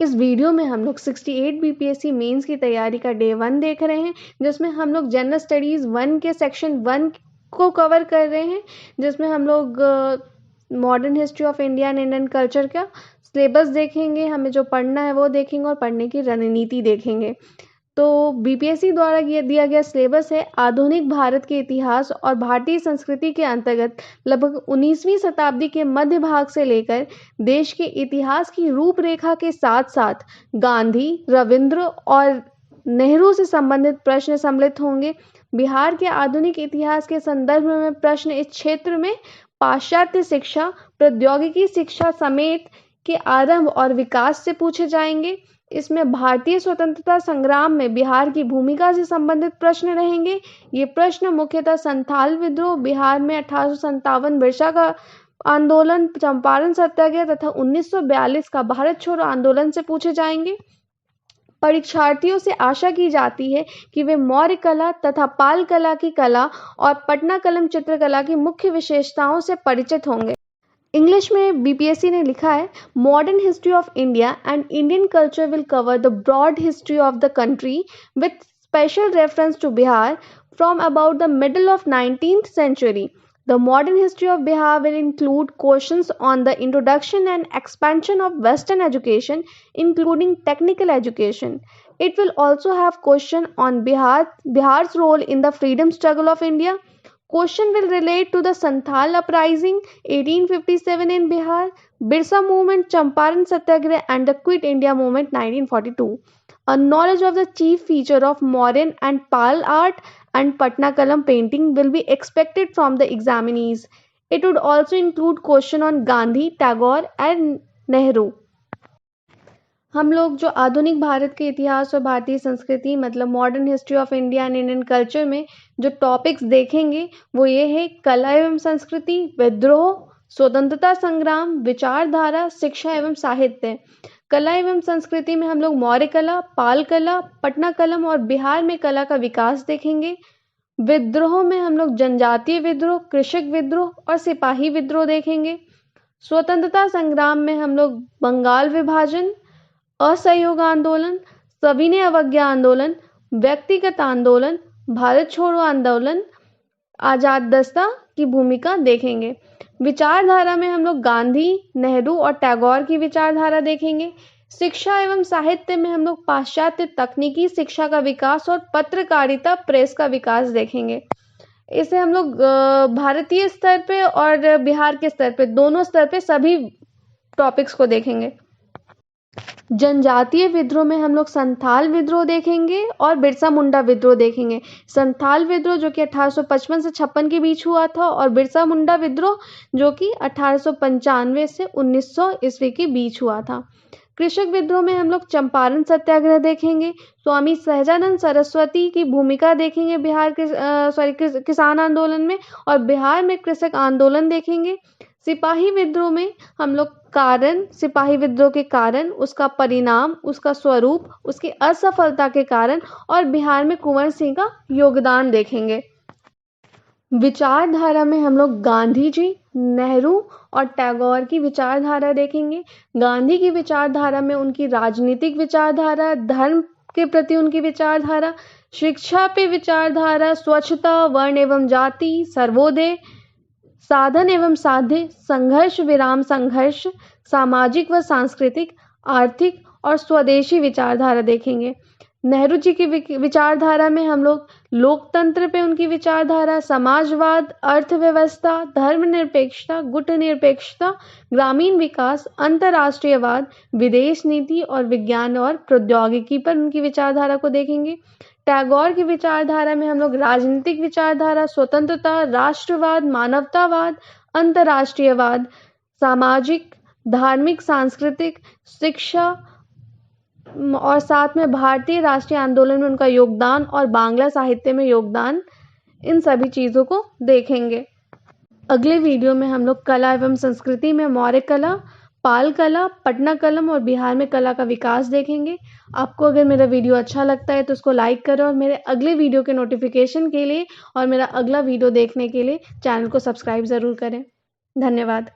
इस वीडियो में हम लोग 68 बीपीएससी मेंस की तैयारी का डे 1 देख रहे हैं, जिसमें हम लोग जनरल स्टडीज़ 1 के सेक्शन 1 को कवर कर रहे हैं, जिसमें हम लोग modern history of India and Indian culture का सिलेबस देखेंगे, हमें जो पढ़ना है वो देखेंगे और पढ़ने की रणनीति देखेंगे। तो बीपीएससी द्वारा ये दिया गया सिलेबस है आधुनिक भारत के इतिहास और भारतीय संस्कृति के अंतर्गत लगभग 19वीं शताब्दी के मध्य भाग से लेकर देश के इतिहास की रूपरेखा के साथ साथ गांधी, रविंद्र और नेहरू से संबंधित प्रश्न सम्मिलित होंगे। बिहार के आधुनिक इतिहास के संदर्भ में प्रश्न इस क्षेत्र में पाश्चात्य शिक्षा, प्रौद्योगिकी शिक्षा समेत के आरंभ और विकास से पूछे जाएंगे। इसमें भारतीय स्वतंत्रता संग्राम में बिहार की भूमिका से संबंधित प्रश्न रहेंगे। ये प्रश्न मुख्यतः संथाल विद्रोह, बिहार में 1857 बिरसा का आंदोलन, चंपारण सत्याग्रह तथा 1942 का भारत छोड़ो आंदोलन से पूछे जाएंगे। परीक्षार्थियों से आशा की जाती है कि वे मौर्य कला तथा पाल कला की कला और पटना कलम चित्रकला की मुख्य विशेषताओं से परिचित होंगे। इंग्लिश में बीपीएससी ने लिखा है, modern history of India and Indian culture will cover the broad history of the country with special reference to Bihar from about the middle of 19th century. The modern history of Bihar will include questions on the introduction and expansion of Western education, including technical education. It will also have question on Bihar's role in the freedom struggle of India. Question will relate to the Santhal uprising 1857 in Bihar, Birsa movement, Champaran Satyagrah and the Quit India movement 1942. A knowledge of the chief feature of Mauryan and Pal art and Patna Kalam painting will be expected from the examinees. It would also include question on Gandhi, Tagore and Nehru. हम लोग जो आधुनिक भारत के इतिहास और भारतीय संस्कृति मतलब modern history of India and Indian culture में जो टॉपिक्स देखेंगे वो ये है कला एवं संस्कृति, विद्रोह, स्वतंत्रता संग्राम, विचारधारा, शिक्षा एवं साहित्य। कला एवं संस्कृति में हम लोग मौर्य कला, पाल कला, पटना कलम और बिहार में कला का विकास देखेंगे। विद्रोह में हम लोग जनजातीय विद्रोह, कृषक विद्रोह और सिपाही विद्रोह देखेंगे। स्वतंत्रता संग्राम में हम लोग बंगाल विभाजन, असहयोग आंदोलन, सविनय अवज्ञा आंदोलन, व्यक्तिगत आंदोलन, भारत छोड़ो आंदोलन, आजाद दस्ता की भूमिका देखेंगे। विचारधारा में हम लोग गांधी, नेहरू और टैगोर की विचारधारा देखेंगे। शिक्षा एवं साहित्य में हम लोग पाश्चात्य तकनीकी शिक्षा का विकास और पत्रकारिता प्रेस का विकास देखेंगे। इसे हम लोग भारतीय स्तर पे और बिहार के स्तर पे दोनों स्तर पे सभी टॉपिक्स को देखेंगे। जनजातीय विद्रोह में हम लोग संथाल विद्रोह देखेंगे और बिरसा मुंडा विद्रोह देखेंगे। संथाल विद्रोह जो कि 1855 से 56 के बीच हुआ था और बिरसा मुंडा विद्रोह जो कि 1895 से 1900 ईस्वी के बीच हुआ था। कृषक विद्रोह में हम लोग चंपारण सत्याग्रह देखेंगे, स्वामी सहजानंद सरस्वती की भूमिका देखेंगे बिहार के किसान आंदोलन में और बिहार में कृषक आंदोलन देखेंगे। सिपाही विद्रोह में हम लोग सिपाही विद्रोह के कारण, उसका परिणाम, उसका स्वरूप, उसकी असफलता के कारण और बिहार में कुंवर सिंह का योगदान देखेंगे। विचारधारा में हम लोग गांधी जी, नेहरू और टैगोर की विचारधारा देखेंगे। गांधी की विचारधारा में उनकी राजनीतिक विचारधारा, धर्म के प्रति उनकी विचारधारा, शिक्षा पे विचारधारा, स्वच्छता, वर्ण एवं जाति, सर्वोदय, साधन एवं साध्य, संघर्ष विराम संघर्ष, सामाजिक व सांस्कृतिक, आर्थिक और स्वदेशी विचारधारा देखेंगे। नेहरू जी की विचारधारा में हम लोग लोकतंत्र पे उनकी विचारधारा, समाजवाद, अर्थव्यवस्था, धर्मनिरपेक्षता, गुटनिरपेक्षता, ग्रामीण विकास, अंतर्राष्ट्रीयवाद, विदेश नीति और विज्ञान और प्रौद्योगिकी पर उनकी विचारधारा को देखेंगे। टैगोर की विचारधारा में हम लोग राजनीतिक विचारधारा, स्वतंत्रता, राष्ट्रवाद, मानवतावाद, अंतर्राष्ट्रीयवाद, सामाजिक, धार्मिक, सांस्कृतिक, शिक्षा और साथ में भारतीय राष्ट्रीय आंदोलन में उनका योगदान और बांग्ला साहित्य में योगदान, इन सभी चीज़ों को देखेंगे। अगले वीडियो में हम लोग कला एवं संस्कृति में मौर्य कला, पाल कला, पटना कलम और बिहार में कला का विकास देखेंगे। आपको अगर मेरा वीडियो अच्छा लगता है तो उसको लाइक करें और मेरे अगले वीडियो के नोटिफिकेशन के लिए और मेरा अगला वीडियो देखने के लिए चैनल को सब्सक्राइब ज़रूर करें। धन्यवाद।